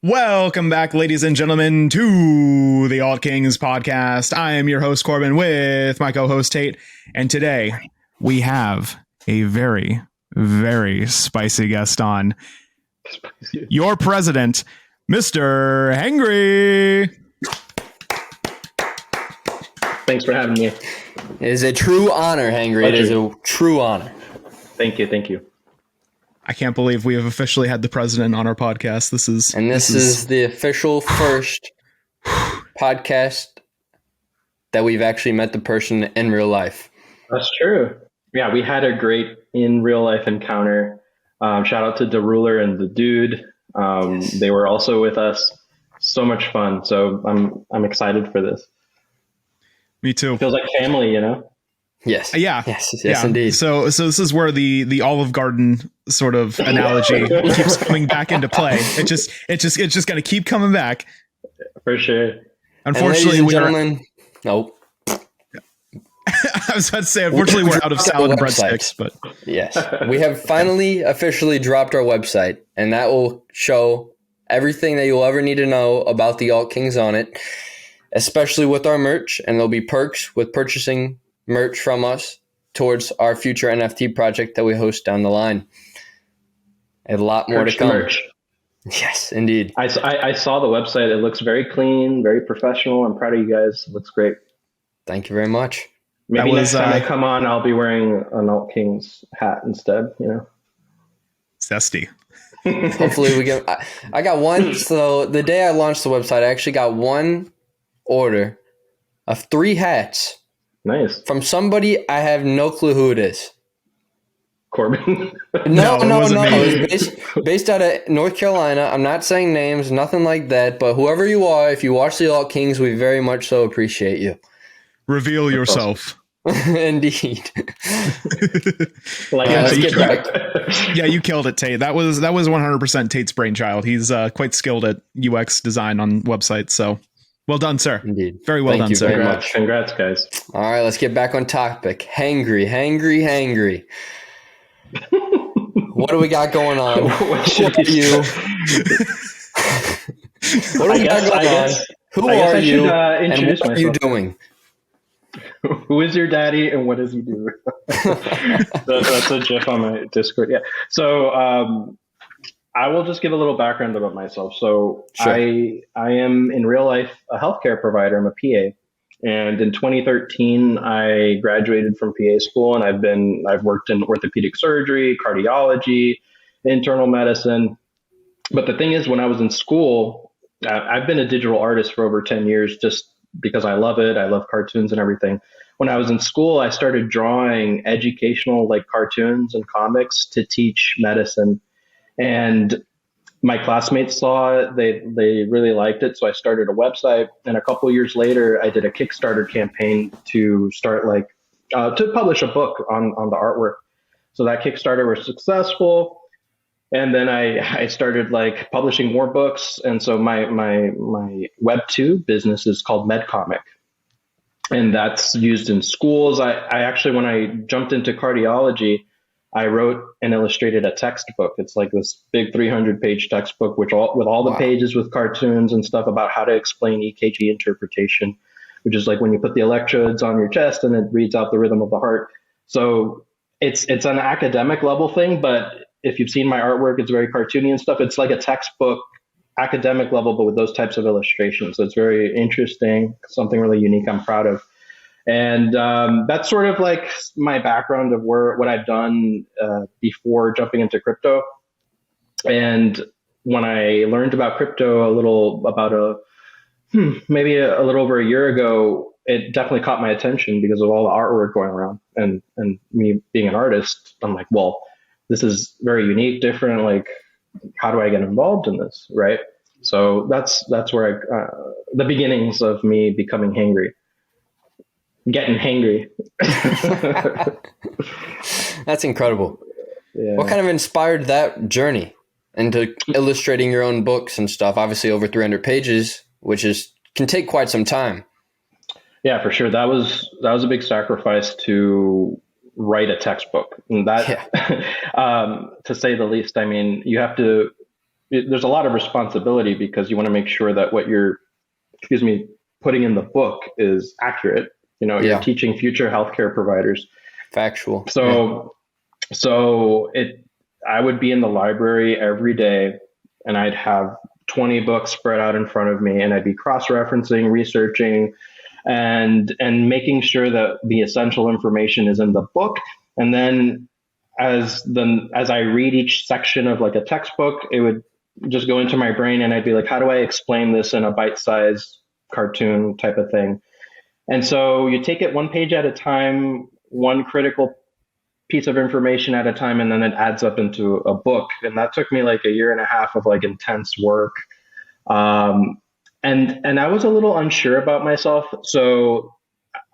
Welcome back, ladies and gentlemen, to the Alt Kings podcast. I am your host, Corbin, with my co-host, Tate. And today we have a very, very spicy guest on. Your president, Mr. Hangry. Thanks for having me. It is a true honor, Hangry. It is a true honor. Thank you. I can't believe we have officially had the president on our podcast. This is the official first podcast that we've actually met the person in real life. That's true. Yeah, we had a great in real life encounter. Shout out to the ruler and the dude. Yes. They were also with us. So much fun. So I'm excited for this. Me too. Feels like family, you know? Yes. Yeah. Yes, indeed. So this is where the Olive Garden sort of analogy keeps coming back into play. It's just going to keep coming back. For sure. Unfortunately, nope. I was about to say, unfortunately, we're out of salad and breadsticks, but yes, we have finally officially dropped our website, and that will show everything that you'll ever need to know about the Alt Kings on it, especially with our merch, and there'll be perks with purchasing merch from us towards our future NFT project that we host down the line. A lot more to come. Merch. Yes, indeed. I saw the website. It looks very clean, very professional. I'm proud of you guys. It looks great. Thank you very much. Maybe next time I come on, I'll be wearing an Alt Kings hat instead, you know? Zesty. Hopefully we get... I got one. So the day I launched the website, I actually got one order of 3 hats. Nice. From somebody I have no clue who it is. Corbin? No. It was based out of North Carolina. I'm not saying names, nothing like that. But whoever you are, if you watch the Alt Kings, we very much so appreciate you. Reveal yourself. Indeed. You killed it, Tate. That was 100% Tate's brainchild. He's quite skilled at UX design on websites. So well done, sir. Indeed. Very well done, sir. Very much. Congrats, guys. All right, let's get back on topic. Hangry. What do we got going on? Who are you? What do we got going on? Who are you? And what are you doing? Who is your daddy and what does he do? That's a GIF on my Discord. Yeah. So I will just give a little background about myself. So sure. I am in real life a healthcare provider. I'm a PA. And in 2013, I graduated from PA school, and I've worked in orthopedic surgery, cardiology, internal medicine. But the thing is, when I was in school, I've been a digital artist for over 10 years, just because I love it. I love cartoons and everything. When I was in school, I started drawing educational cartoons and comics to teach medicine. And my classmates saw it. They really liked it. So I started a website. And a couple of years later, I did a Kickstarter campaign to start to publish a book on the artwork. So that Kickstarter was successful. And then I started publishing more books. And so my Web 2 business is called MedComic. And that's used in schools. I actually, when I jumped into cardiology, I wrote and illustrated a textbook. It's like this big 300-page textbook, with all the pages with cartoons and stuff about how to explain EKG interpretation, which is like when you put the electrodes on your chest and it reads out the rhythm of the heart. So it's an academic level thing, but if you've seen my artwork, it's very cartoony and stuff. It's like a textbook, academic level, but with those types of illustrations. So it's very interesting, something really unique I'm proud of. And that's sort of like my background of what I've done before jumping into crypto. And when I learned about crypto maybe a little over a year ago, it definitely caught my attention because of all the artwork going around. And me being an artist, I'm like, well, this is very unique, different. How do I get involved in this, right? So that's where the beginnings of me becoming hangry. Getting hangry. That's incredible. Yeah. What kind of inspired that journey into illustrating your own books and stuff? Obviously over 300 pages, which can take quite some time. Yeah, for sure. That was a big sacrifice to write a textbook. And that, to say the least, I mean, you have to there's a lot of responsibility because you want to make sure that what you're, putting in the book is accurate. You're teaching future healthcare providers. Factual. So I would be in the library every day, and I'd have 20 books spread out in front of me, and I'd be cross-referencing, researching, and making sure that the essential information is in the book. And then as I read each section of like a textbook, it would just go into my brain, and I'd be like, how do I explain this in a bite-sized cartoon type of thing? And so you take it one page at a time, one critical piece of information at a time, and then it adds up into a book. And that took me like a year and a half of like intense work. And I was a little unsure about myself. So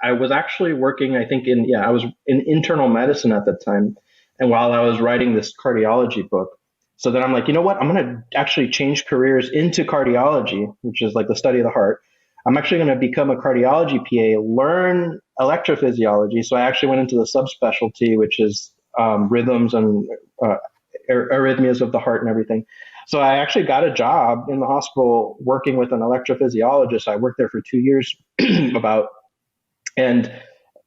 I was actually working, I think I was in internal medicine at the time. And while I was writing this cardiology book, so then I'm like, you know what, I'm going to actually change careers into cardiology, which is like the study of the heart. I'm actually going to become a cardiology PA, learn electrophysiology. So I actually went into the subspecialty, which is rhythms and arrhythmias of the heart and everything. So I actually got a job in the hospital working with an electrophysiologist. I worked there for 2 years and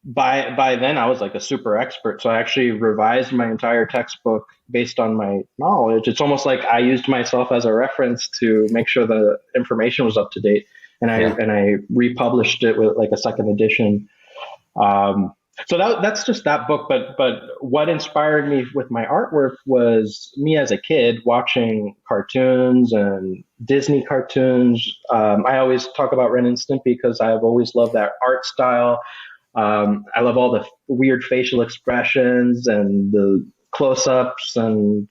by then I was like a super expert. So I actually revised my entire textbook based on my knowledge. It's almost like I used myself as a reference to make sure the information was up to date. And I republished it with like a second edition. So that's just that book. But what inspired me with my artwork was me as a kid watching cartoons and Disney cartoons. I always talk about Ren and Stimpy because I've always loved that art style. I love all the weird facial expressions and the close-ups and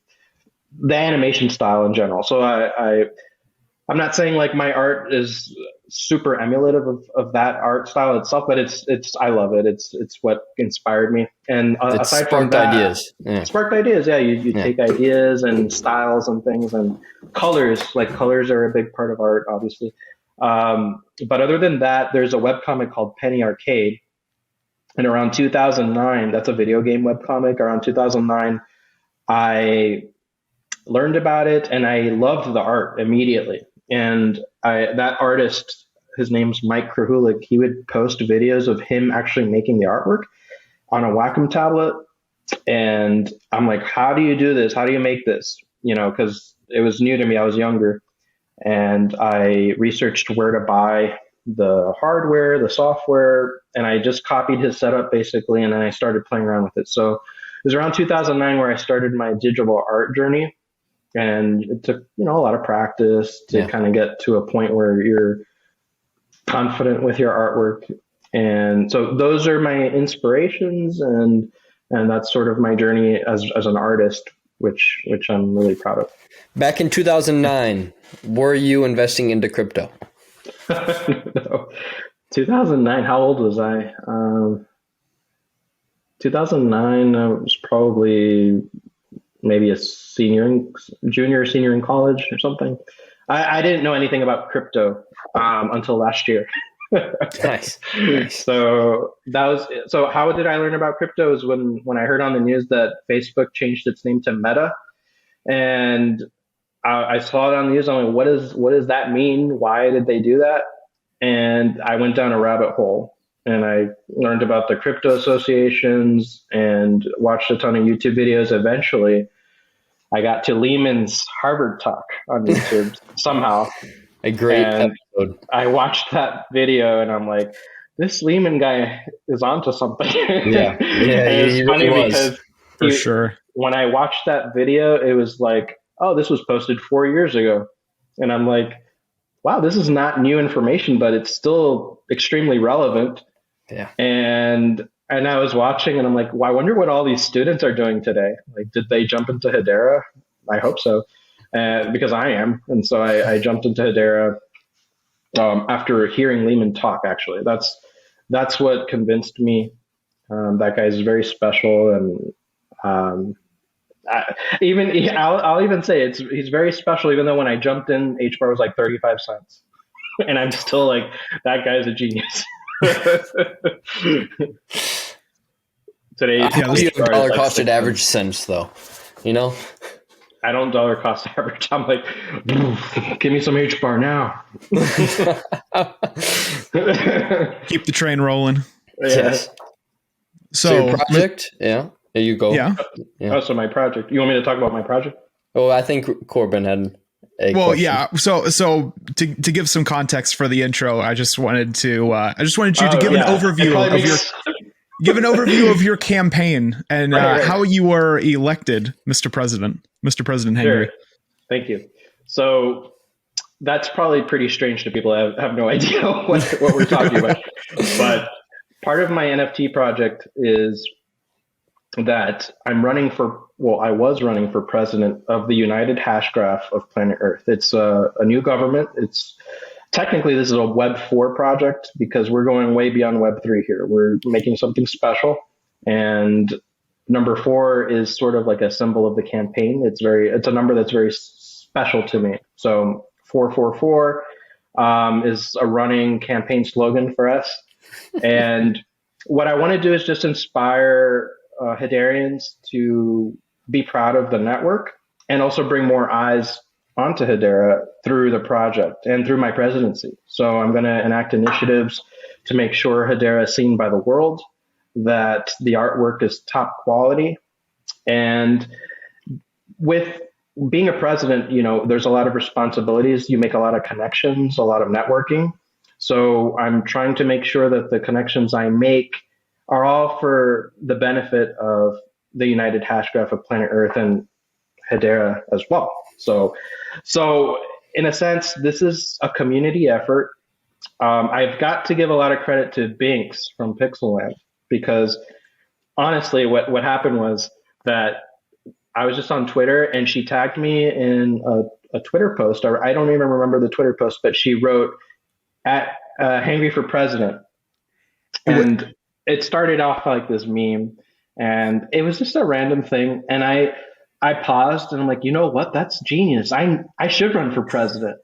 the animation style in general. So I'm not saying like my art is super emulative of that art style itself, but it's I love it. It's what inspired me. And aside from that, ideas. Yeah. Sparked ideas. Yeah, you take ideas and styles and things and colors. Like colors are a big part of art, obviously. But other than that, there's a webcomic called Penny Arcade. And around 2009, that's a video game webcomic. Around 2009, I learned about it and I loved the art immediately. And that artist, his name's Mike Krahulik, he would post videos of him actually making the artwork on a Wacom tablet. And I'm like, how do you do this? How do you make this? Because it was new to me. I was younger. And I researched where to buy the hardware, the software, and I just copied his setup basically. And then I started playing around with it. So it was around 2009 where I started my digital art journey. And it took, a lot of practice to kind of get to a point where you're confident with your artwork. And so those are my inspirations, and that's sort of my journey as an artist, which I'm really proud of. Back in 2009, were you investing into crypto? No. 2009, how old was I? 2009, I was probably maybe a junior or senior in college or something. I didn't know anything about crypto until last year. Nice. So how did I learn about crypto is when I heard on the news that Facebook changed its name to Meta, and I saw it on the news. I'm like, what does that mean? Why did they do that? And I went down a rabbit hole. And I learned about the crypto associations and watched a ton of YouTube videos. Eventually, I got to Lehman's Harvard talk on YouTube somehow. A great episode. I watched that video and I'm like, this Lehman guy is onto something. Yeah. It's funny really because for sure. When I watched that video, it was like, oh, this was posted 4 years ago. And I'm like, wow, this is not new information, but it's still extremely relevant. Yeah. And I was watching and I'm like, well, I wonder what all these students are doing today. Like, did they jump into Hedera? I hope so. Because I am. And so I jumped into Hedera after hearing Lehman talk, actually. That's what convinced me. That guy's very special. And I'll even say he's very special, even though when I jumped in, HBAR was like 35 cents. And I'm still like, that guy's a genius. Today, $1 cost at average cents, though. I don't dollar cost average. I'm like, give me some HBAR now. Keep the train rolling. Yes. So your project, yeah. There you go. Yeah. Oh, so my project. You want me to talk about my project? Oh, I think Corbin had a question. Yeah. So to give some context for the intro, I just wanted you to give an overview of your campaign and how you were elected, Mr. President Hangry. Sure. Thank you. So that's probably pretty strange to people that have no idea what we're talking about. But part of my NFT project is that I was running for president of the United Hash Graph of Planet Earth. It's a new government. Technically, this is a Web 4 project because we're going way beyond Web 3 here. We're making something special. And number 4 is sort of like a symbol of the campaign. It's a number that's very special to me. So 444 is a running campaign slogan for us. And what I want to do is just inspire Hedarians to be proud of the network and also bring more eyes onto Hedera through the project and through my presidency. So I'm going to enact initiatives to make sure Hedera is seen by the world, that the artwork is top quality. And with being a president, there's a lot of responsibilities. You make a lot of connections, a lot of networking. So I'm trying to make sure that the connections I make are all for the benefit of the United Hash Graph of Planet Earth and Hedera as well. So in a sense, this is a community effort. I've got to give a lot of credit to Binks from Pixelland because honestly, what happened was that I was just on Twitter and she tagged me in a Twitter post. I don't even remember the Twitter post, but she wrote at Hangry for President. And it started off like this meme and it was just a random thing. And I paused and I'm like, you know what? That's genius. I should run for president.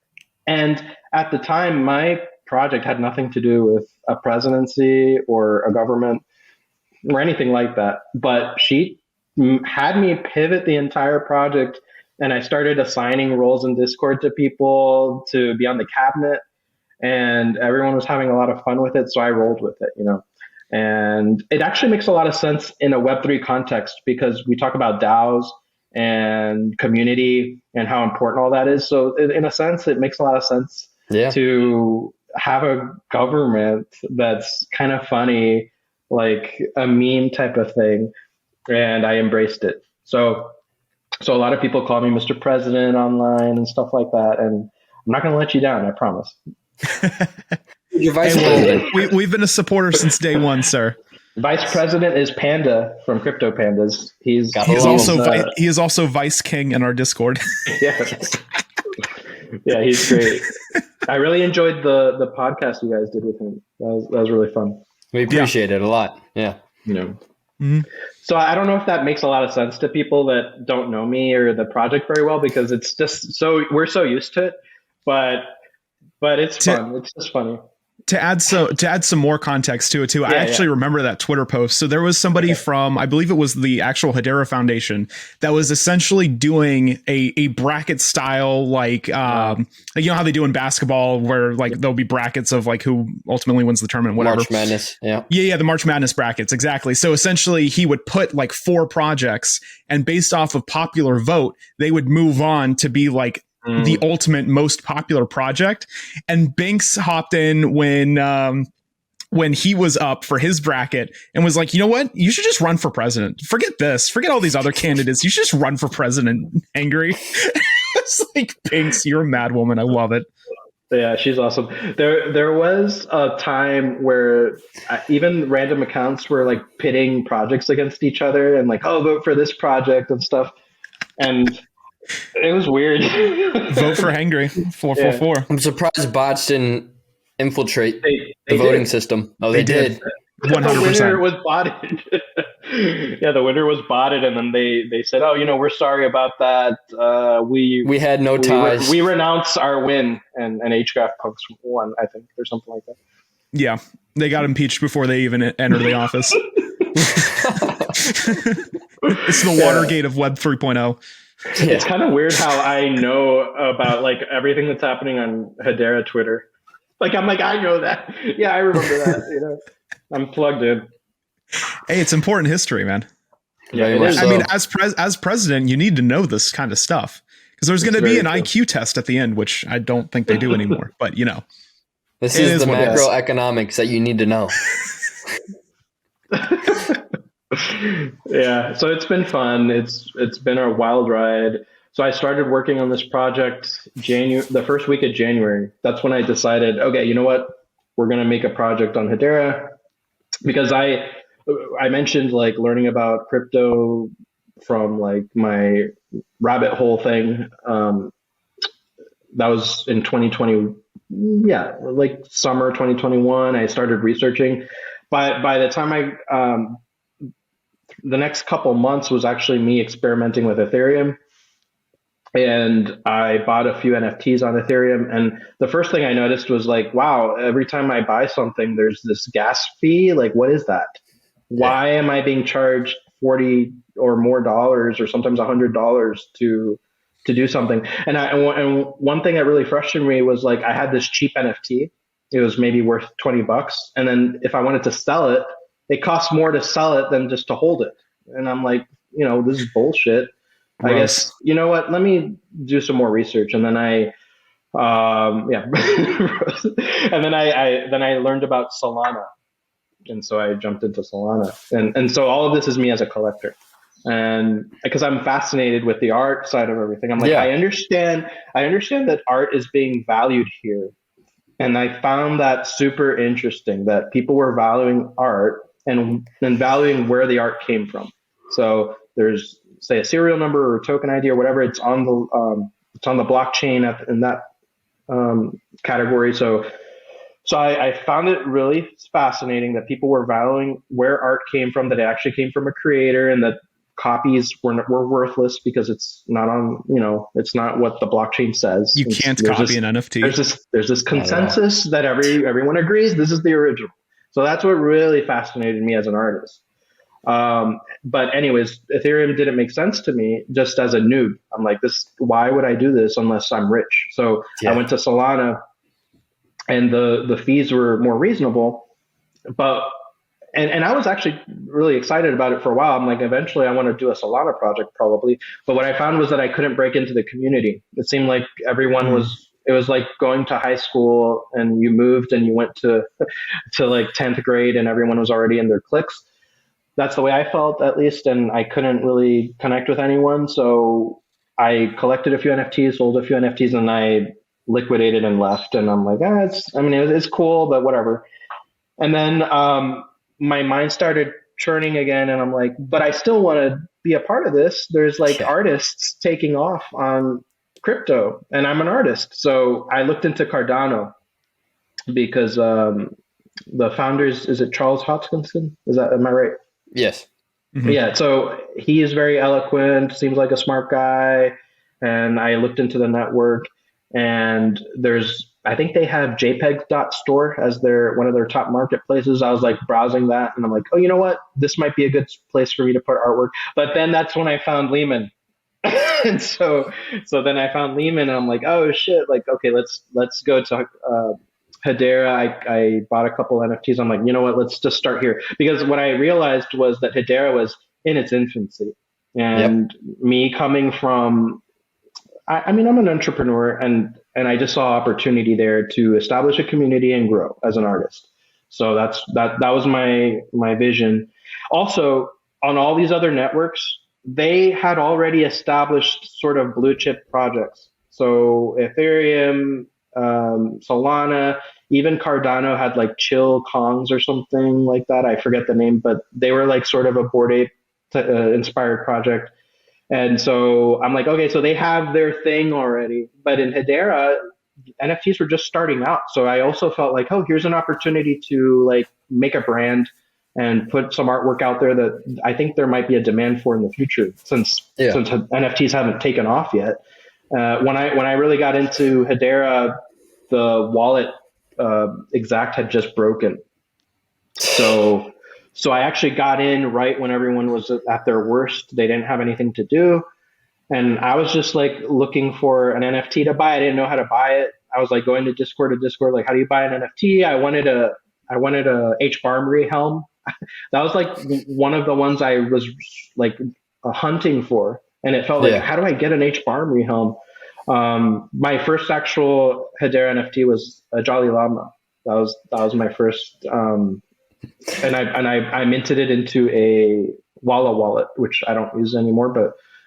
And at the time, my project had nothing to do with a presidency or a government or anything like that. But she had me pivot the entire project and I started assigning roles in Discord to people to be on the cabinet and everyone was having a lot of fun with it. So I rolled with it, and it actually makes a lot of sense in a Web3 context because we talk about DAOs and community and how important all that is. So in a sense, it makes a lot of sense to have a government that's kind of funny, like a meme type of thing. And I embraced it. So a lot of people call me Mr. President online and stuff like that. And I'm not going to let you down. I promise. Your vice president. We've been a supporter since day one, sir. Vice president is Panda from Crypto Pandas. He is also vice king in our Discord. Yeah, he's great. I really enjoyed the podcast you guys did with him. That was really fun. We appreciate it a lot. Yeah. Mm-hmm. So I don't know if that makes a lot of sense to people that don't know me or the project very well because it's just we're so used to it, but it's fun. It's just funny. To add some more context to it too, I actually remember that Twitter post. So there was somebody from, I believe it was the actual Hedera Foundation, that was essentially doing a bracket style, like you know how they do in basketball, where like there'll be brackets of like who ultimately wins the tournament, whatever. March Madness, the March Madness brackets, exactly. So essentially, he would put like 4 projects, and based off of popular vote, they would move on to be like the ultimate most popular project. And Binks hopped in when he was up for his bracket and was like, you know what? You should just run for president. Forget this. Forget all these other candidates. You should just run for president, Angry. It's like, Binks, you're a mad woman. I love it. Yeah, she's awesome. There was a time where even random accounts were like pitting projects against each other and like, oh, vote for this project and stuff. And it was weird. Vote for Hangry. 444. I'm surprised bots didn't infiltrate the voting system. Oh, they did. 100%. The winner was botted. The winner was botted, and then they said, "Oh, we're sorry about that. We had no ties. We renounce our win." And HGAF punks won, I think, or something like that. Yeah, they got impeached before they even entered the office. It's the Watergate of Web 3.0. It's kind of weird how I know about like everything that's happening on Hedera Twitter. Like I'm like, I know that. Yeah, I remember that. You know, I'm plugged in. Hey, it's important history, man. Yeah, Very it much is. I mean, so. as president, you need to know this kind of stuff because there's going to be very an true. IQ test at the end, which I don't think they do anymore. But you know, This it is is the what it is. macroeconomics that you need to know. Yeah, so it's been fun. It's been a wild ride. So I started working on this project the first week of January. That's when I decided, okay, you know what? We're gonna make a project on Hedera because I mentioned like learning about crypto from like my rabbit hole thing. That was in 2020. Yeah, like summer 2021. I started researching. By the time the next couple months was actually me experimenting with Ethereum. And I bought a few NFTs on Ethereum. And the first thing I noticed was like, wow, every time I buy something, there's this gas fee. Like, what is that? Why am I being charged 40 or more dollars or sometimes $100 to do something? And one thing that really frustrated me was like, I had this cheap NFT. It was maybe worth $20. And then if I wanted to sell it, it costs more to sell it than just to hold it. And I'm like, you know, this is bullshit. I Gross. guess, you know what, let me do some more research. And then yeah. And then I learned about Solana. And so I jumped into Solana. And so all of this is me as a collector. And because I'm fascinated with the art side of everything, I'm like, Yeah. I understand that art is being valued here. And I found that super interesting that people were valuing art and valuing where the art came from. So there's say a serial number or token ID or whatever. It's on the blockchain in that category. So I found it really fascinating that people were valuing where art came from, that it actually came from a creator, and that copies were worthless because it's not on, you know, it's not what the blockchain says. You can't copy an NFT. There's this consensus that everyone agrees this is the original. So that's what really fascinated me as an artist. But anyways, Ethereum didn't make sense to me just as a noob. I'm like, why would I do this unless I'm rich? So I went to Solana, and the fees were more reasonable, but and I was actually really excited about it for a while. I'm like, eventually I want to do a Solana project probably. But what I found was that I couldn't break into the community. It seemed like everyone it was like going to high school and you moved and you went to like 10th grade and everyone was already in their cliques. That's the way I felt, at least. And I couldn't really connect with anyone. So I collected a few NFTs, sold a few NFTs, and I liquidated and left. And I'm like, it's cool, but whatever. And then my mind started churning again, and I'm like, but I still want to be a part of this. There's like artists taking off on crypto, and I'm an artist. So I looked into Cardano because the founders, is it Charles Hoskinson? Am I right? Yes. Mm-hmm. Yeah. So he is very eloquent, seems like a smart guy. And I looked into the network, and I think they have JPEG.store as one of their top marketplaces. I was like browsing that, and I'm like, oh, you know what? This might be a good place for me to put artwork. But then that's when I found Lehman. And so then I found Lehman, and I'm like, oh shit, like, okay, let's go to Hedera. I bought a couple NFTs. I'm like, you know what? Let's just start here, because what I realized was that Hedera was in its infancy, and me coming from, I'm an entrepreneur, and I just saw opportunity there to establish a community and grow as an artist. So that was my vision. Also, on all these other networks, they had already established sort of blue chip projects. So Ethereum, Solana, even Cardano had like Chill Kongs or something like that. I forget the name, but they were like sort of a Bored Ape inspired project. And so I'm like, okay, so they have their thing already. But in Hedera, NFTs were just starting out. So I also felt like, oh, here's an opportunity to like make a brand and put some artwork out there that I think there might be a demand for in the future, since NFTs haven't taken off yet. When I really got into Hedera, the wallet exact had just broken. So I actually got in right when everyone was at their worst. They didn't have anything to do. And I was just like looking for an NFT to buy. I didn't know how to buy it. I was like going to Discord, like, how do you buy an NFT? I wanted a HBAR helm. That was like one of the ones I was like hunting for. And it felt like, how do I get an HBAR helm? My first actual Hedera NFT was a Jolly Llama. That was my first, and I minted it into a Walla wallet, which I don't use anymore,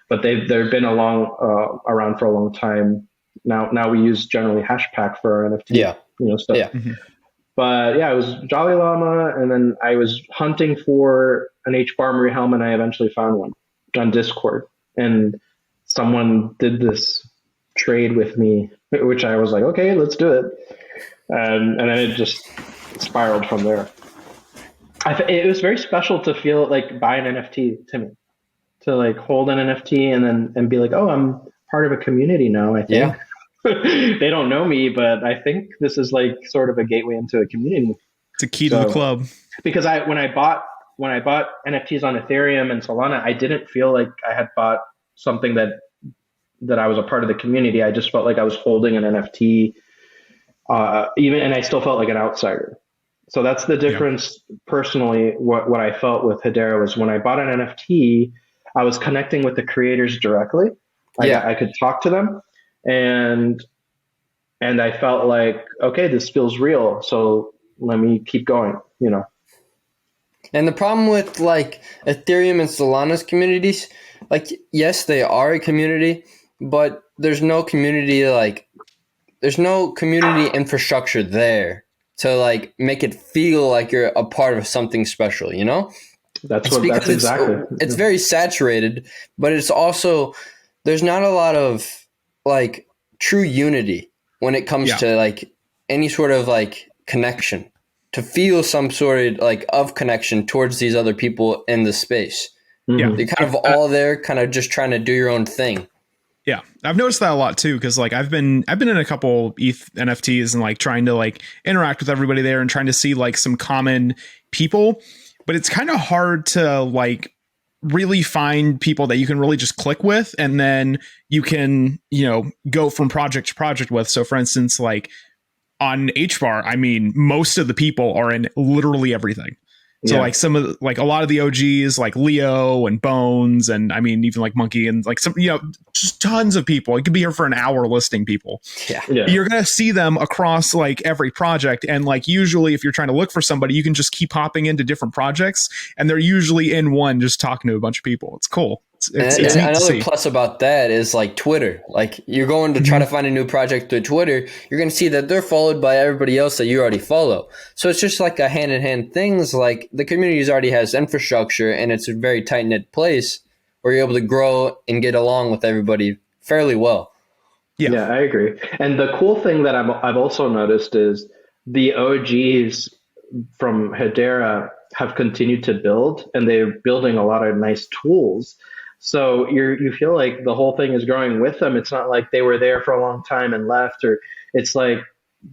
but they've been around for a long time. Now we use generally Hashpack for our NFT, stuff. Yeah. Mhm. But yeah, it was Jolly Llama, and then I was hunting for an HBAR helm, and I eventually found one on Discord, and someone did this trade with me, which I was like, okay, let's do it, and then it just spiraled from there. It was very special to feel like buy an NFT to me, to like hold an NFT and be like, oh, I'm part of a community now. I think they don't know me, but I think this is like sort of a gateway into a community. It's a key to the club. Because when I bought NFTs on Ethereum and Solana, I didn't feel like I had bought something that I was a part of the community. I just felt like I was holding an NFT, and I still felt like an outsider. So that's the difference. Personally, what I felt with Hedera was when I bought an NFT, I was connecting with the creators directly. I could talk to them, and I felt like, okay, this feels real. So let me keep going, And the problem with like Ethereum and Solana's communities, like, yes, they are a community, but there's no community infrastructure there to like make it feel like you're a part of something special, That's exactly. It's very saturated, but it's also, there's not a lot of like true unity when it comes to like any sort of like connection, to feel some sort of like of connection towards these other people in the space. Yeah. You're kind of all there, kind of just trying to do your own thing. Yeah, I've noticed that a lot too, because like I've been in a couple ETH NFTs and like trying to like interact with everybody there and trying to see like some common people, but it's kind of hard to like really find people that you can really just click with, and then you can go from project to project with. So for instance, like on HBAR, I mean, most of the people are in literally everything. So like some of like a lot of the OGs like Leo and Bones, and I mean even like Monkey, and like some just tons of people. You could be here for an hour listing people. Yeah. You're gonna see them across like every project, and like usually if you're trying to look for somebody, you can just keep hopping into different projects, and they're usually in one just talking to a bunch of people. It's cool. It's neat another plus about that is like Twitter. Like you're going to try to find a new project through Twitter, you're going to see that they're followed by everybody else that you already follow. So it's just like a hand-in-hand things. Like the community already has infrastructure, and it's a very tight-knit place where you're able to grow and get along with everybody fairly well. Yeah, I agree. And the cool thing that I've also noticed is the OGs from Hedera have continued to build, and they're building a lot of nice tools. So you feel like the whole thing is growing with them. It's not like they were there for a long time and left, or it's like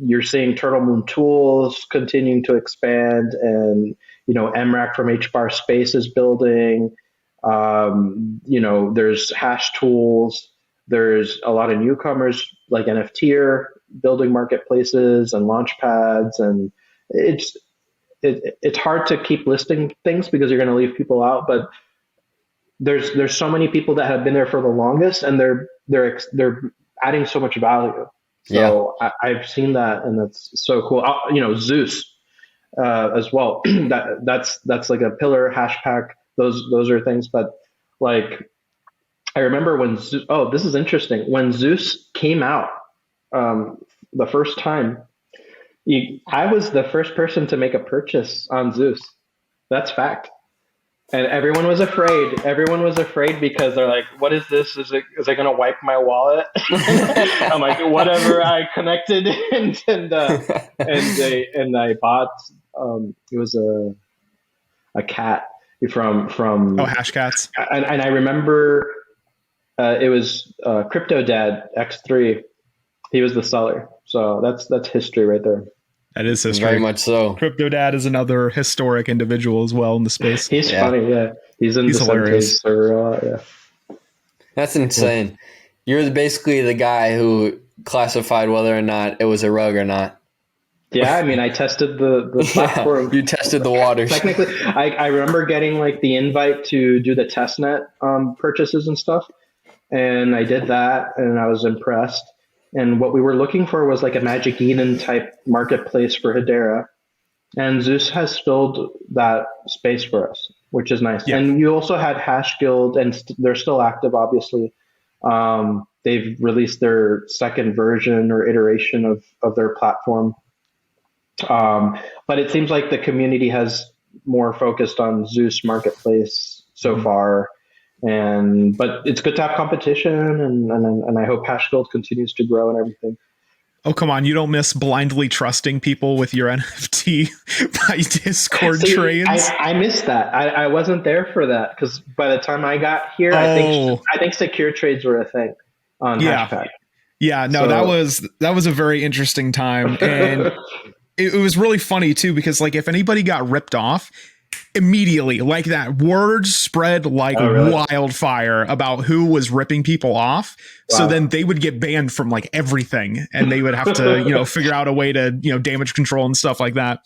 you're seeing Turtle Moon Tools continuing to expand, and MRAC from HBAR Space is building. There's Hash Tools. There's a lot of newcomers like NFTer building marketplaces and launch pads, and it's hard to keep listing things because you're going to leave people out, but there's so many people that have been there for the longest, and they're adding so much value. So I've seen that, and that's so cool. Zeus as well. that's like a pillar Hashpack. Those are things, but like I remember when this is interesting, when Zeus came out the first time. I was the first person to make a purchase on Zeus. That's fact. And everyone was afraid. Everyone was afraid because they're like, what is this? Is it going to wipe my wallet? I'm like, whatever. I connected and I bought, it was a cat from Hash Cats. And I remember it was Crypto Dad X3. He was the seller. So that's history right there. That is history. Very much so. Crypto Dad is another historic individual as well in the space. He's funny, yeah. He's in the hilarious. server a lot, yeah. That's insane. You're basically the guy who classified whether or not it was a rug or not. Yeah, I mean, I tested the platform. You tested the waters. Technically, I remember getting like the invite to do the testnet purchases and stuff, and I did that, and I was impressed. And what we were looking for was like a Magic Eden type marketplace for Hedera, and Zeus has filled that space for us, which is nice. Yeah. And you also had Hash Guild, and they're still active, obviously. They've released their second version or iteration of their platform. But it seems like the community has more focused on Zeus Marketplace so far. But it's good to have competition, and I hope Hash Guild continues to grow and everything. Oh, come on. You don't miss blindly trusting people with your NFT by Discord trades? I missed that. I wasn't there for that because by the time I got here, I think secure trades were a thing on Hashpack. Yeah, no, that was a very interesting time. And it was really funny too, because like if anybody got ripped off, immediately, like that word spread like wildfire about who was ripping people off. Wow. So then they would get banned from like everything, and they would have to, figure out a way to, damage control and stuff like that.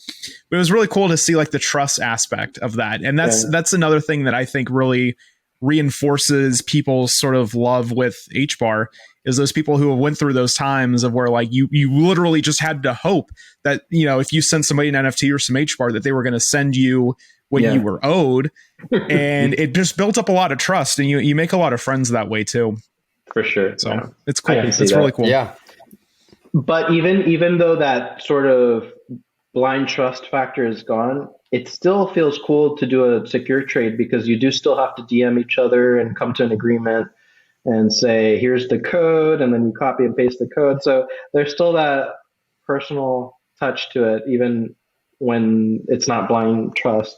But it was really cool to see like the trust aspect of that. And that's another thing that I think really reinforces people's sort of love with HBAR is those people who went through those times of where like you literally just had to hope that, if you sent somebody an NFT or some HBAR that they were going to send you what you were owed. And it just built up a lot of trust, and you make a lot of friends that way too. For sure. So it's cool. It's really cool. Yeah. But even though that sort of blind trust factor is gone, it still feels cool to do a secure trade because you do still have to DM each other and come to an agreement and say, here's the code, and then you copy and paste the code. So there's still that personal touch to it, even when it's not blind trust.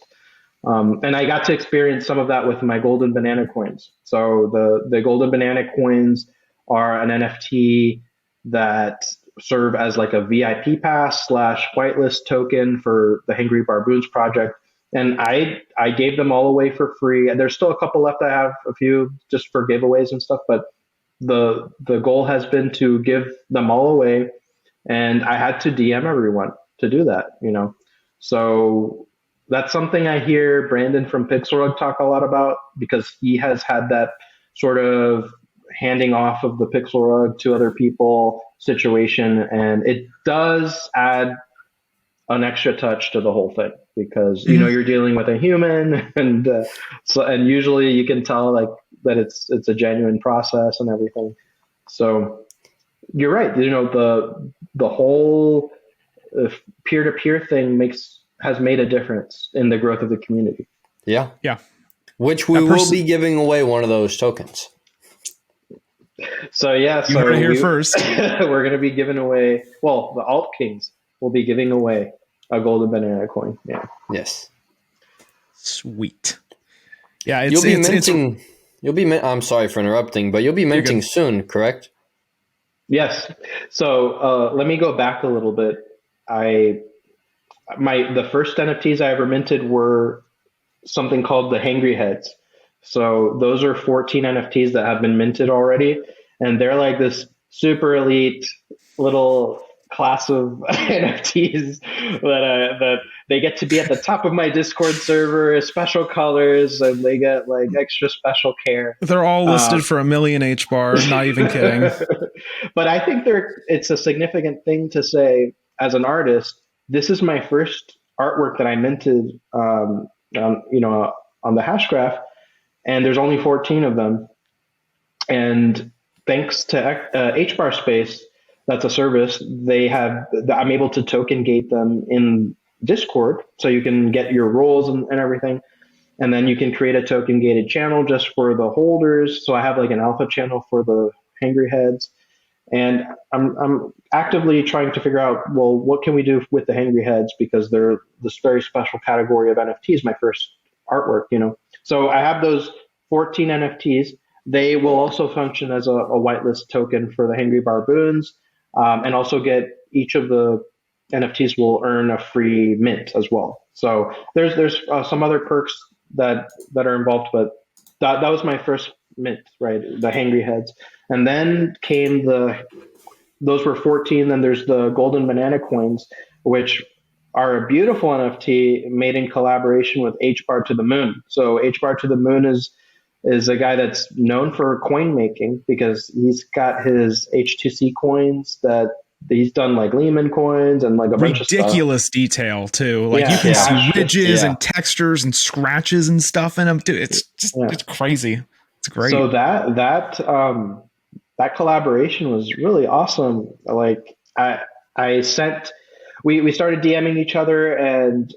And I got to experience some of that with my golden banana coins. So the golden banana coins are an NFT that serve as like a VIP pass / whitelist token for the Hangry Barboons project. And I gave them all away for free. And there's still a couple left. I have a few just for giveaways and stuff, but the goal has been to give them all away. And I had to DM everyone to do that, So that's something I hear Brandon from Pixelrug talk a lot about, because he has had that sort of handing off of the Pixelrug to other people situation. And it does add an extra touch to the whole thing because, you're dealing with a human and usually you can tell like that it's a genuine process and everything. So you're right. The whole peer-to-peer thing has made a difference in the growth of the community. Yeah. Yeah. Which we will be giving away one of those tokens. So yeah, you heard it here first. We're going to be giving away. Well, the Alt Kings will be giving away a golden banana coin. Yeah. Yes. Sweet. Yeah. You'll be minting. I'm sorry for interrupting, but you'll be minting soon, correct? Yes. So let me go back a little bit. The first NFTs I ever minted were something called the Hangry Heads. So those are 14 NFTs that have been minted already. And they're like this super elite little class of NFTs that they get to be at the top of my Discord server, special colors, and they get like extra special care. They're all listed for $1 million HBAR, not even kidding. But I think it's a significant thing to say as an artist. This is my first artwork that I minted, on the Hashgraph. And there's only 14 of them. And thanks to HBAR Space, that's a service, I'm able to token gate them in Discord. So you can get your roles and everything. And then you can create a token gated channel just for the holders. So I have like an alpha channel for the Hangry Heads. And I'm actively trying to figure out, well, what can we do with the Hangry Heads? Because they're this very special category of NFTs, my first artwork, So I have those 14 NFTs. They will also function as a whitelist token for the Hangry Barboons, and also get each of the NFTs will earn a free mint as well. So there's some other perks that are involved, but that was my first mint, right? The Hangry heads. And then came those were 14. Then there's the golden banana coins, which are a beautiful NFT made in collaboration with HBAR to the Moon. So HBAR to the Moon is a guy that's known for coin making because he's got his H2C coins that he's done like Lehman coins and like a bunch of stuff. Ridiculous detail too. Like you can see ridges and textures and scratches and stuff in them. Dude, it's just it's crazy. It's great. So that collaboration was really awesome. Like I sent, we started DMing each other and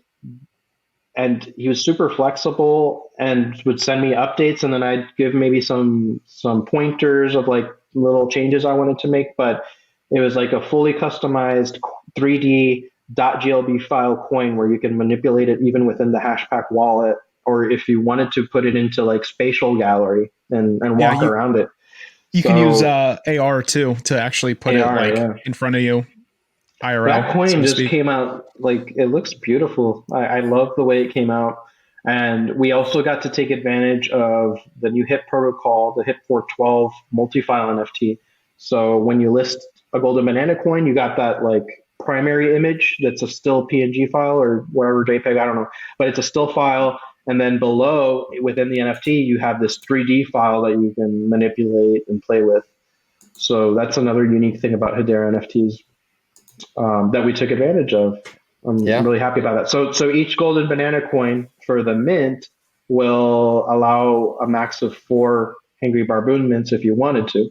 he was super flexible and would send me updates, and then I'd give maybe some pointers of like little changes I wanted to make. But it was like a fully customized 3D .glb file coin where you can manipulate it even within the Hashpack wallet, or if you wanted to put it into like spatial gallery and walk around it. You can use AR too to actually put it in front of you. IRL, that coin just came out, like, it looks beautiful. I love the way it came out. And we also got to take advantage of the new HIP protocol, the HIP 412 multi-file NFT. So when you list a golden banana coin, you got that like primary image that's a still PNG file or wherever JPEG, I don't know, but it's a still file. And then below within the NFT, you have this 3D file that you can manipulate and play with. So that's another unique thing about Hedera NFTs. That we took advantage of. I'm really happy about that. So each golden banana coin for the mint will allow a max of 4 Hangry Barboon mints if you wanted to.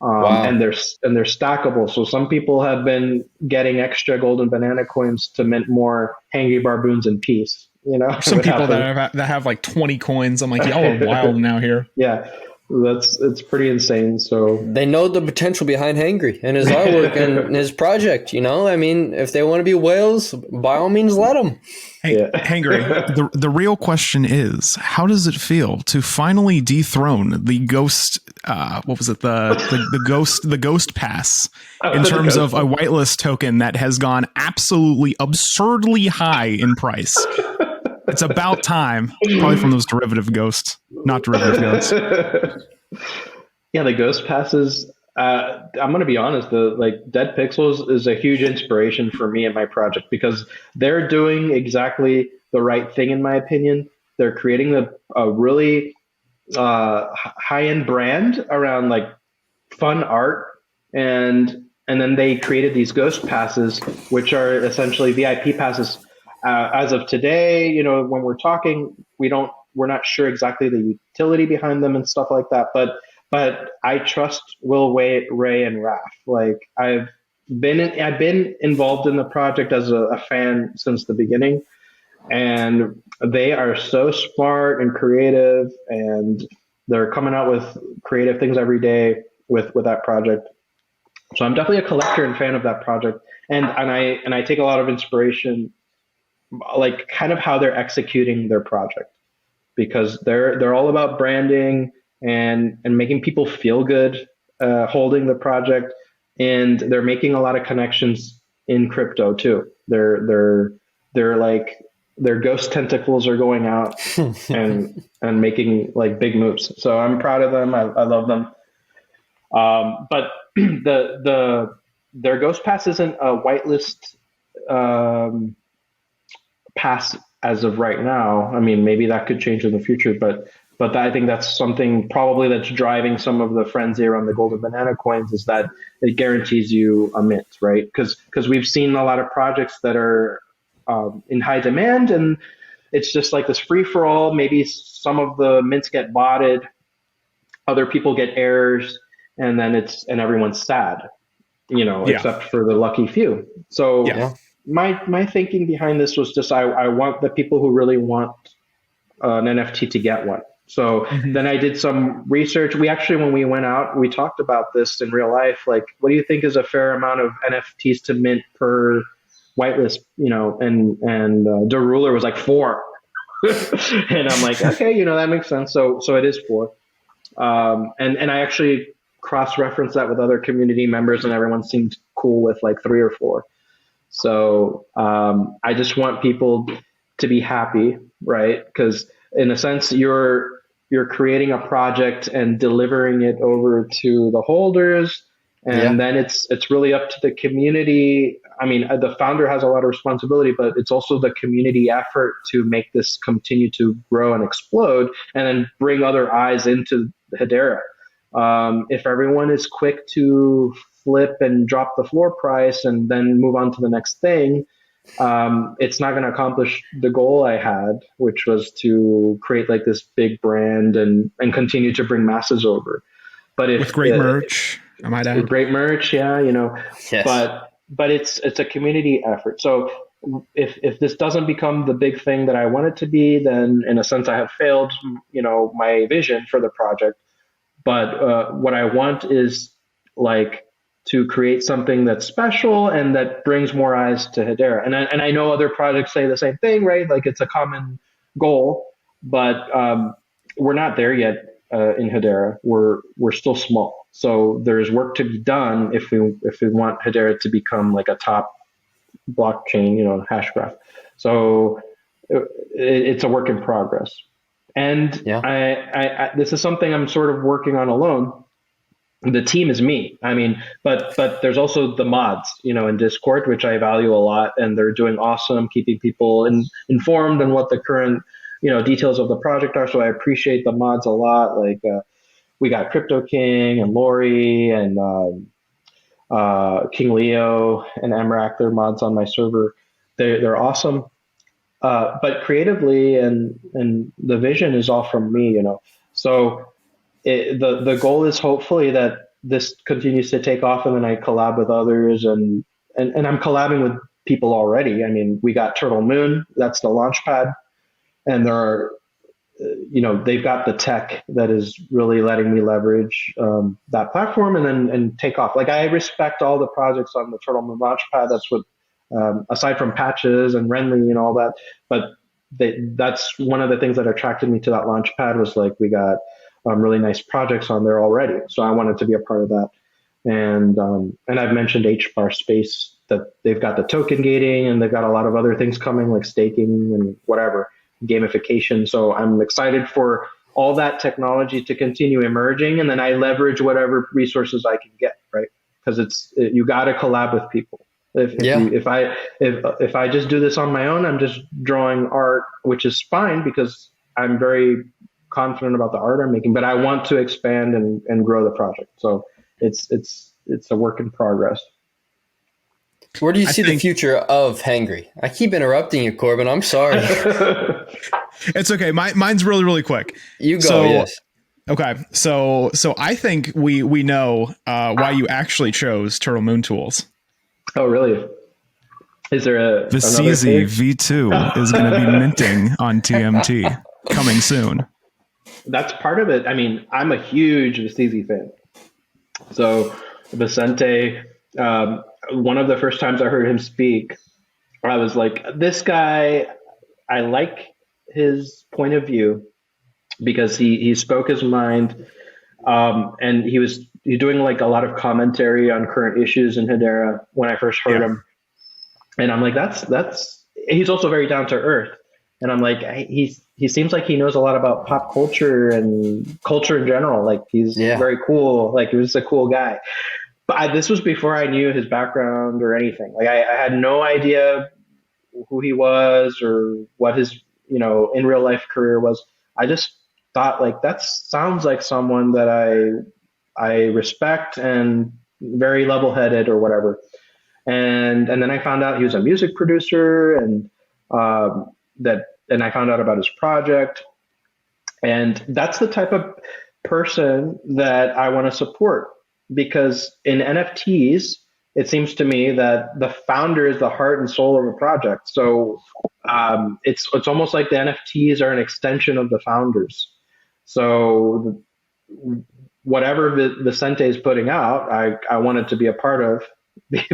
And they're stackable. So some people have been getting extra golden banana coins to mint more Hangry Barboons in peace. You know, some people that have like 20 coins. I'm like, y'all are wild now here. Yeah. It's pretty insane. So they know the potential behind Hangry and his artwork and his project. You know, I mean, if they want to be whales, by all means, let them. Hey, Hangry, the real question is, how does it feel to finally dethrone the ghost? What was it? The ghost pass in terms of a whitelist token that has gone absolutely absurdly high in price. It's about time, probably from those derivative ghosts, not derivative ghosts. Yeah, the ghost passes. I'm going to be honest. Dead Pixels is a huge inspiration for me and my project because they're doing exactly the right thing, in my opinion. They're creating a really high-end brand around like fun art, and then they created these ghost passes, which are essentially VIP passes. As of today, you know, when we're talking, we're not sure exactly the utility behind them and stuff like that. But I trust Will, Ray, and Raph. Like I've been involved in the project as a fan since the beginning, and they are so smart and creative, and they're coming out with creative things every day with that project. So I'm definitely a collector and fan of that project, and I take a lot of inspiration, like kind of how they're executing their project, because they're all about branding and making people feel good holding the project, and they're making a lot of connections in crypto too. They're like their ghost tentacles are going out and making like big moves. So I'm proud of them. I love them. But their ghost pass isn't a whitelist pass as of right now. I mean, maybe that could change in the future, but I think that's something probably that's driving some of the frenzy around the golden banana coins, is that it guarantees you a mint, right? Because we've seen a lot of projects that are in high demand, and it's just like this free for all. Maybe some of the mints get botted, other people get errors, and then everyone's sad, you know, except for the lucky few. So my thinking behind this was just I want the people who really want an NFT to get one. So then I did some research. We actually, when we went out, we talked about this in real life. Like, what do you think is a fair amount of NFTs to mint per whitelist? You know, and the ruler was like 4, and I'm like, okay, you know, that makes sense. So it is 4, and I actually cross-referenced that with other community members, and everyone seemed cool with like 3 or 4. So I just want people to be happy, right? Because in a sense, you're you're creating a project and delivering it over to the holders. And then it's really up to the community. I mean, the founder has a lot of responsibility, but it's also the community effort to make this continue to grow and explode, and then bring other eyes into Hedera. If everyone is quick to flip and drop the floor price and then move on to the next thing, it's not going to accomplish the goal I had, which was to create like this big brand and continue to bring masses over. But if with great merch, I might add. Great merch, yeah, Yes. But it's a community effort. So if this doesn't become the big thing that I want it to be, then in a sense I have failed, my vision for the project. But what I want is like to create something that's special and that brings more eyes to Hedera. And I know other projects say the same thing, right? Like it's a common goal, but we're not there yet in Hedera. We're still small. So there's work to be done if we want Hedera to become like a top blockchain, hash graph. So it's a work in progress. And I this is something I'm sort of working on alone. The team is me. I mean, but there's also the mods, in Discord, which I value a lot, and they're doing awesome, keeping people informed on what the current, details of the project are. So I appreciate the mods a lot. Like we got Crypto King and Lori and King Leo and Emrak. They're mods on my server. They're awesome. But creatively and the vision is all from me, So the goal is hopefully that this continues to take off, and then I collab with others, and I'm collabing with people already. I mean, we got Turtle Moon, that's the launch pad, and there are, they've got the tech that is really letting me leverage that platform and take off. Like I respect all the projects on the Turtle Moon launch pad. That's what, aside from Patches and Renly and all that, but that's one of the things that attracted me to that launch pad was like we got really nice projects on there already. So I wanted to be a part of that. And I've mentioned HBAR Space, that they've got the token gating and they've got a lot of other things coming like staking and whatever, gamification. So I'm excited for all that technology to continue emerging. And then I leverage whatever resources I can get, right? Because you got to collab with people. If I just do this on my own, I'm just drawing art, which is fine because I'm very confident about the art I'm making, but I want to expand and grow the project. So it's a work in progress. Where do you see the future of Hangry? I keep interrupting you, Corbin. I'm sorry. It's okay. Mine's really, really quick. You go. Yes. Okay. So I think we know why you actually chose Turtle Moon Tools. Oh, really? Is there the CZ V2 is going to be minting on TMT coming soon. That's part of it. I mean, I'm a huge Vicezi fan. So Vicente, one of the first times I heard him speak, I was like, this guy, I like his point of view because he spoke his mind, and he's doing like a lot of commentary on current issues in Hedera when I first heard him. And I'm like, he's also very down to earth. And I'm like, he seems like he knows a lot about pop culture and culture in general. Like he's very cool. Like he was a cool guy. But this was before I knew his background or anything. Like I had no idea who he was or what his, in real life career was. I just thought like, that sounds like someone that I respect and very level-headed or whatever. And then I found out he was a music producer and I found out about his project. And that's the type of person that I want to support, because in NFTs, it seems to me that the founder is the heart and soul of a project. So it's almost like the NFTs are an extension of the founders. So whatever Vicente is putting out, I wanted to be a part of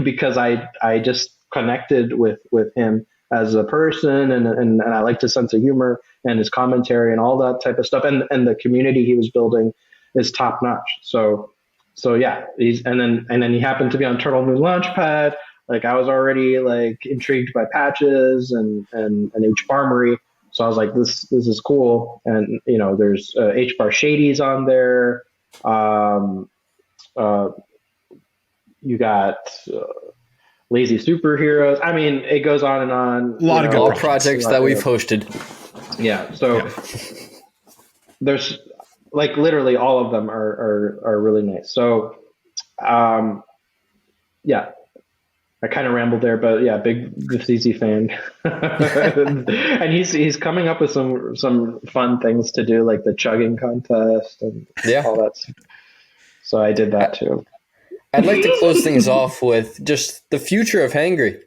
because I just connected with him as a person, and I liked his sense of humor and his commentary and all that type of stuff. And the community he was building is top notch. So yeah, and then he happened to be on Turtle Moon Launchpad. Like I was already like intrigued by Patches and HBAR. So I was like, this is cool. And, there's HBAR Shadies on there. You got Lazy Superheroes. I mean, it goes on and on. A lot of good all projects that we've hosted. Yeah. So there's like literally all of them are really nice. So, yeah. I kind of rambled there, but yeah, big Easy fan, and he's coming up with some fun things to do, like the chugging contest and all that. So I did that too. I'd like to close things off with just the future of Hangry.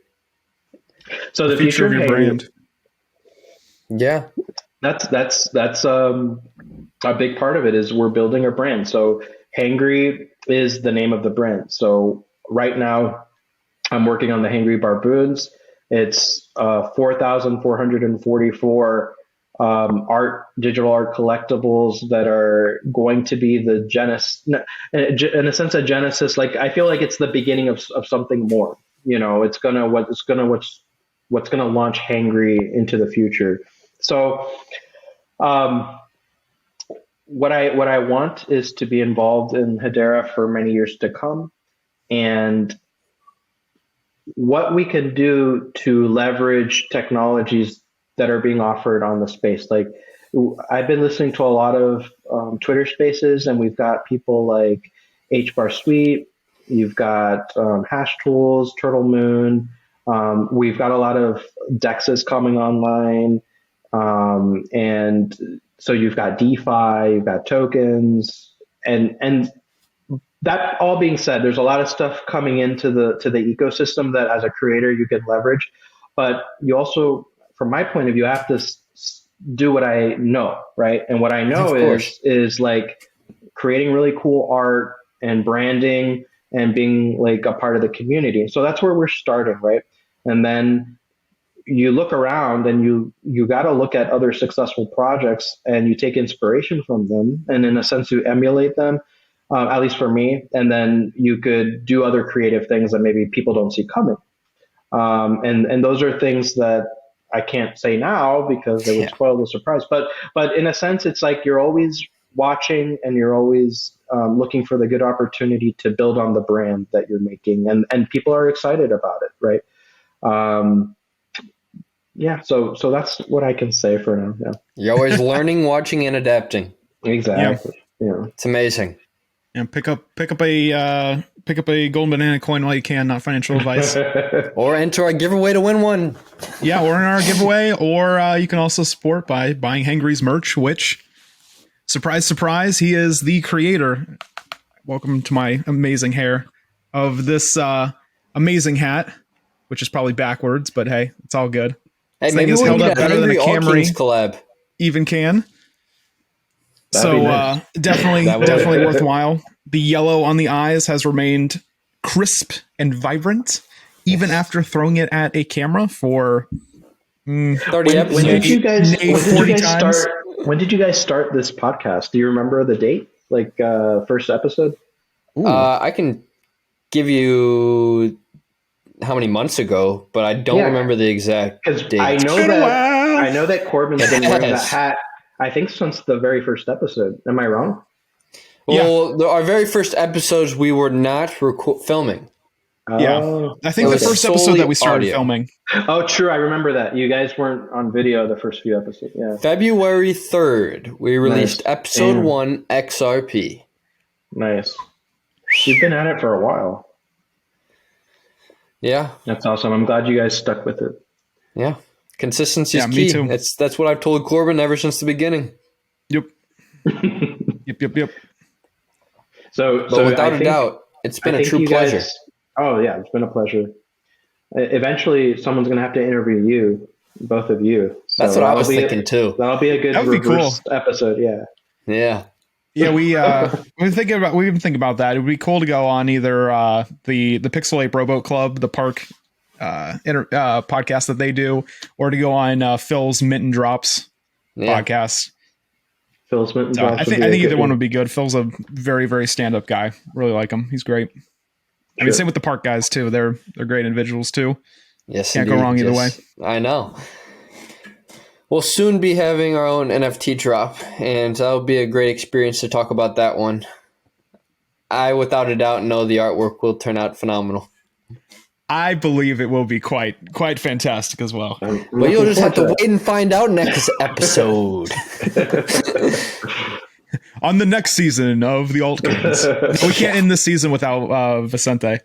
So the future of your brand. Yeah, that's a big part of it is we're building a brand. So Hangry is the name of the brand. So right now, I'm working on the Hangry Barboons. It's 4,444 digital art collectibles that are going to be the genesis, in a sense, a genesis. Like I feel like it's the beginning of something more. It's gonna what's gonna launch Hangry into the future. So, what I want is to be involved in Hedera for many years to come, and what we can do to leverage technologies that are being offered on the space. Like I've been listening to a lot of Twitter spaces, and we've got people like HBAR Suite, you've got Hash Tools, Turtle Moon, we've got a lot of DEXs coming online, and so you've got DeFi, you've got tokens, and that all being said, there's a lot of stuff coming into the ecosystem that as a creator you can leverage, but you also, from my point of view, have to do what I know, right? And what I know is like creating really cool art and branding and being like a part of the community. So that's where we're starting, right? And then you look around and you got to look at other successful projects and you take inspiration from them, and in a sense you emulate them. At least for me, and then you could do other creative things that maybe people don't see coming. And those are things that I can't say now because they would spoil the surprise. But in a sense, it's like you're always watching and you're always looking for the good opportunity to build on the brand that you're making, and people are excited about it, right? So that's what I can say for now. Yeah. You're always learning, watching, and adapting. Exactly. Yeah. It's amazing. And pick up a golden banana coin while you can. Not financial advice. Or enter our giveaway to win one. Yeah, or in our giveaway, or you can also support by buying Hangry's merch. Which, surprise, surprise, he is the creator. Welcome to my amazing hair of this amazing hat, which is probably backwards, but hey, it's all good. Hey, this maybe thing is we'll held get up a better than a Hangry All Camry Kings collab. even can. That'd be nice. Definitely worthwhile. The yellow on the eyes has remained crisp and vibrant, even after throwing it at a camera for 30 episodes. When did you guys times. When did you guys start this podcast? Do you remember the date? Like first episode? I can give you how many months ago, but I don't remember the exact date. I know that Corbin's been wearing that hat, I think, since the very first episode. Am I wrong? Well, our very first episodes, we were not filming. Yeah, I think the first episode that we started filming. Oh, true. I remember that. You guys weren't on video the first few episodes. Yeah. February 3rd, we released episode 1 XRP. Nice. You've been at it for a while. Yeah. That's awesome. I'm glad you guys stuck with it. Yeah. Consistency is key. Me too. That's what I've told Corbin ever since the beginning. Yep. Yep. So without a doubt, it's been a true pleasure. It's been a pleasure. Eventually, someone's going to have to interview you, both of you. So that's what I was thinking too. That'll be a good reverse episode. Yeah. Yeah, we've been thinking about that. It would be cool to go on either the Pixel Ape Rowboat Club, the park podcast that they do, or to go on Phil's Mint and Drops podcast. Phil's Mint and Drops. I think either one would be good. Phil's a very, very stand-up guy. Really like him. He's great. I mean, same with the park guys too. They're great individuals too. Yes, can't go wrong either way. I know. We'll soon be having our own NFT drop, and that'll be a great experience to talk about that one. I, without a doubt, know the artwork will turn out phenomenal. I believe it will be quite fantastic as well. But you'll just have to wait and find out next episode. On the next season of the Alt Kings. We can't end this season without Vicente.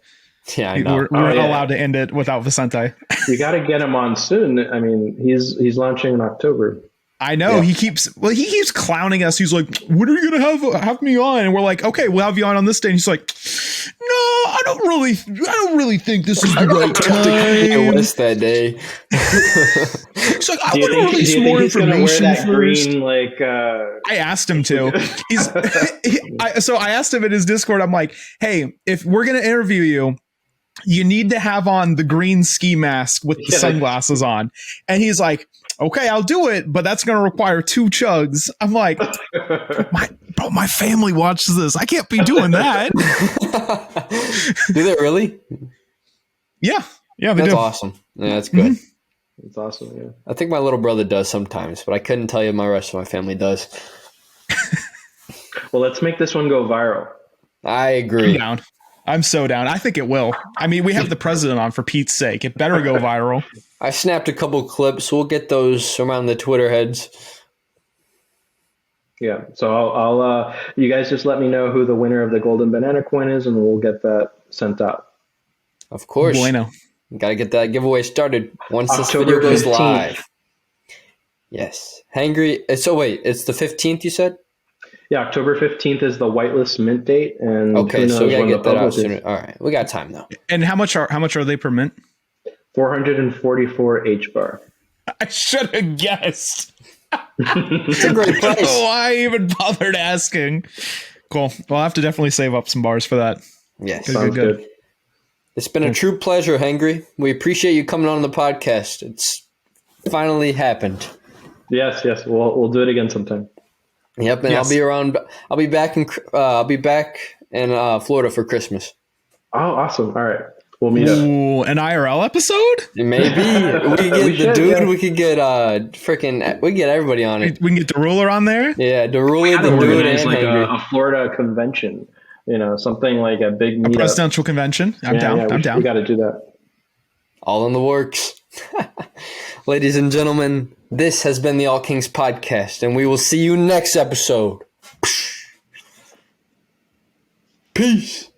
Yeah, I know. We're not allowed to end it without Vicente. You got to get him on soon. I mean, he's launching in October. I know. He keeps clowning us. He's like, "When are you gonna have me on?" And we're like, "Okay, we'll have you on this day." And he's like, "No, I don't really think this is the right time." West that day. He's like, "I want to release more information wear that first." Green, I asked him to. So I asked him in his Discord. I'm like, "Hey, if we're gonna interview you, you need to have on the green ski mask with the sunglasses on." And he's like, "Okay, I'll do it, but that's going to require 2 chugs." I'm like, my family watches this. I can't be doing that. Do they really? Yeah, they that's do. Awesome. Yeah, that's good. Mm-hmm. It's awesome. Yeah. I think my little brother does sometimes, but I couldn't tell you my rest of my family does. Well, let's make this one go viral. I agree. I'm down. I'm so down. I think it will. I mean, we have the president on, for Pete's sake. It better go viral. I snapped a couple clips. We'll get those around the Twitter heads. Yeah. So I'll you guys just let me know who the winner of the Golden Banana Coin is, and we'll get that sent out. Of course. Bueno. Got to get that giveaway started once October this video goes 15th. live. Yes. Hangry. So wait, it's the 15th you said? Yeah, October 15th is the whitelist mint date, and okay, so we gotta get that out sooner. is. All right, we got time though. And how much are they per mint? 444 HBAR. I should have guessed. It's a great price. Why I even bothered asking? Cool. Well, I'll have to definitely save up some bars for that. Yes. Sounds good. It's been a true pleasure, Hangry. We appreciate you coming on the podcast. It's finally happened. Yes. We'll do it again sometime. Yep, and Yes. I'll be around. I'll be back in Florida for Christmas. Oh, awesome! All right, we'll meet up. Ooh, an IRL episode? Maybe we could get We the should, dude. yeah. We could get we could get everybody on it. We can get the ruler on there? Yeah, the ruler, We the dude, organize and like Hangry. a Florida convention. Something like a big meetup. Presidential convention. I'm down. I'm down. We got to do that. All in the works. Ladies and gentlemen, this has been the All Kings podcast, and we will see you next episode. Peace.